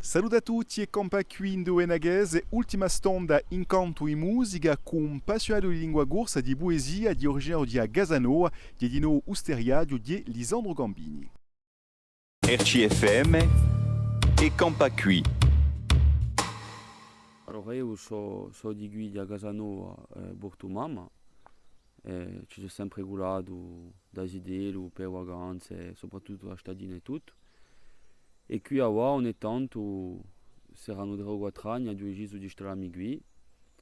Saluto a tutti e compa qui in Duenaghese, ultima stonda in canto e musica con passionato di lingua corsa di poesia di originario di Gazanoa, di Dino Usteriadio di Lisandro Gambini. RCFM e Campa Qui. Allora io so di guida a Casanova, Bortomama, ci sono sempre curato da Sidelo, per vacanze, soprattutto a Stadina e tutto. E qui a Wa ogni tanto saranno delle 4 anni a 2 giorni di strami qui,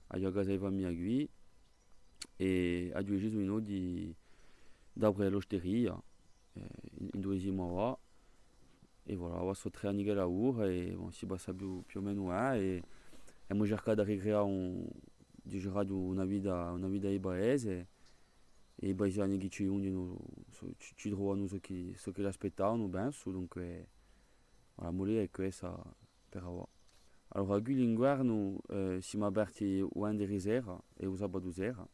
a casa di famiglia qui, e a 2 giorni di d'après l'osteria, in 2 Wa. E voilà, sono 3 anni che lavoro e bon, si basta più o meno e abbiamo cercato di ricreare di girare una vita ai paese e i paesani che ci ungono ci trovano ciò che aspettavano, penso, dunque la mole è questa per ora. Allora, qui l'inverno siamo aperti ogni sera e il sabato sera,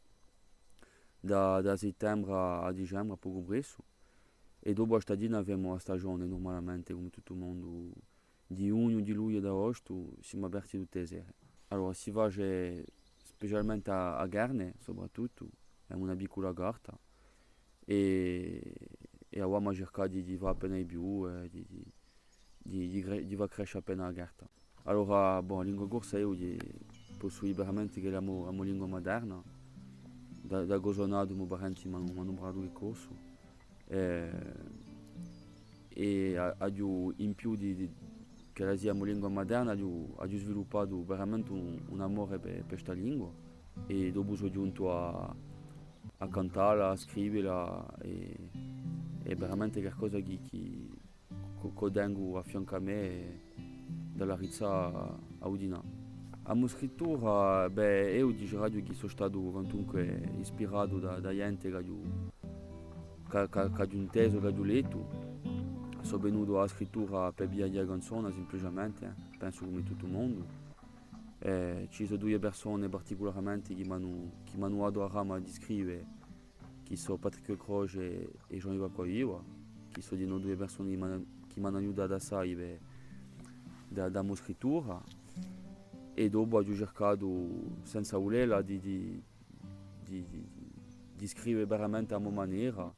da settembre a dicembre, a poco presso. E dopo la stagione abbiamo la stagione normalmente come tutto il mondo di giugno, di luglio e di agosto siamo aperti tutte le sere. Allora si va specialmente a Gerne soprattutto, è una piccola carta e abbiamo cercato di fare appena di più, di far crescere appena la carta. Allora, bon, la lingua corsa io posso dire veramente che è la mia lingua materna, da Gosonato i miei parenti mi hanno parlato il corso. E in più che la sia lingua materna ho sviluppato veramente un amore per questa lingua e dopo sono giunto a cantarla, a scriverla e è veramente qualcosa che tengo a fianco a me dalla rizza a Udina. La mia scrittura, io dico che sono stato comunque ispirato da gente che ha inteso, che ha letto. Sono venuto alla scrittura per via della canzone semplicemente, penso come tutto il mondo. Ci sono 2 persone particolarmente che mi hanno adorato di scrivere, che sono Patrick Croce e Jean-Yves Coiva, che sono 2 persone che mi hanno aiutato assai da mia scrittura. E dopo ho cercato, senza volerla, di scrivere veramente a mia maniera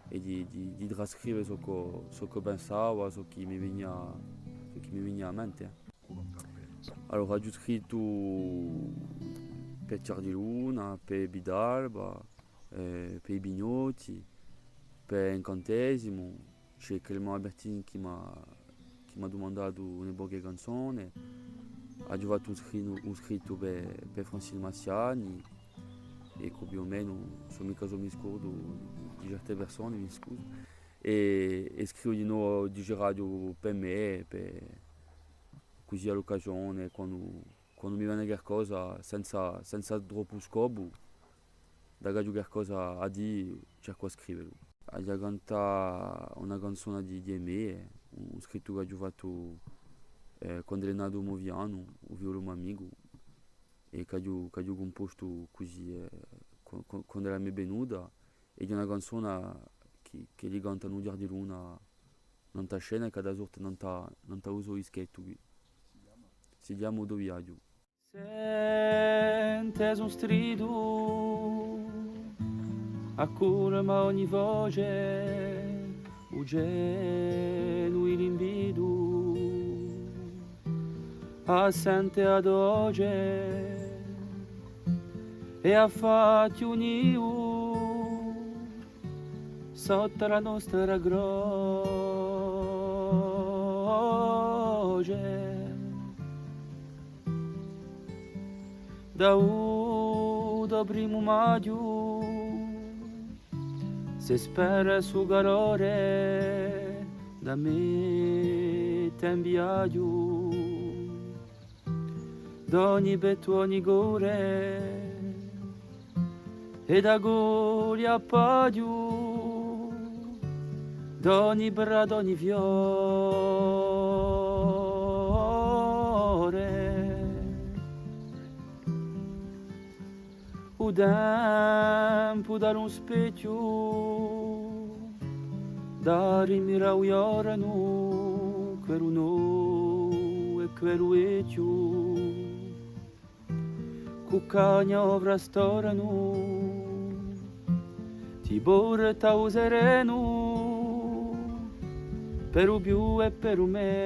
e di trascrivere ciò che pensavo, ciò che mi veniva a mente. Allora ho scritto per Ciar di Luna, per Bidalba, per i Bignotti, per Incantesimo, c'è Clément Albertini che mi ha domandato una buona canzone, ho fatto un scritto per Francine Massiani e più o meno sono mica mi scordo di certe persone, mi scuso, e scrivo di nuovo di radio per me, così all'occasione, quando mi viene qualcosa senza troppo scopo, da qualcosa a dire, cerco a scriverlo. Ho cantato una canzone di me, un scritto che ho fatto quando è nato Moviano, un violone amico, e che ho composto così quando era venuta, e di una canzone che gli cantano Ciar di Luna non ta scena e che da sorte non ta uso ischetto qui. Si chiama Do Viaggio. Sentes un strido, accurma ogni voce, lui limbido, assente ad oggi e ha fatto un io sotto la nostra croce. Da primo maggio si spera su calore da me tembiaggio d'ogni petto ogni gore e da goli a paio d'ogni brato ogni fiore o tempo da un specchio da rimirare o iorano per uno e queruetiu cuccagna ovra storanu ti borta userenu per ubiu e per umenu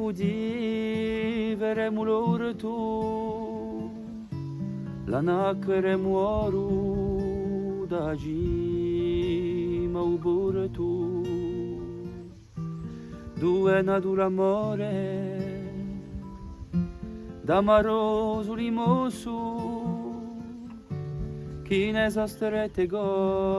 udiveremu loro tu la nacqueremu oru da gima ubore tu due natura amore d'amaroso limosu chi ne sosterrete gore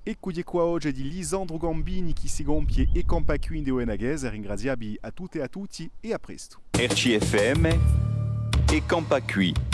Ecco qua oggi di Lisandro Gambini che si compie e campa qui in Oenaghes. Ringraziabi a tutte e a tutti e a presto. RCFM e Campa Qui.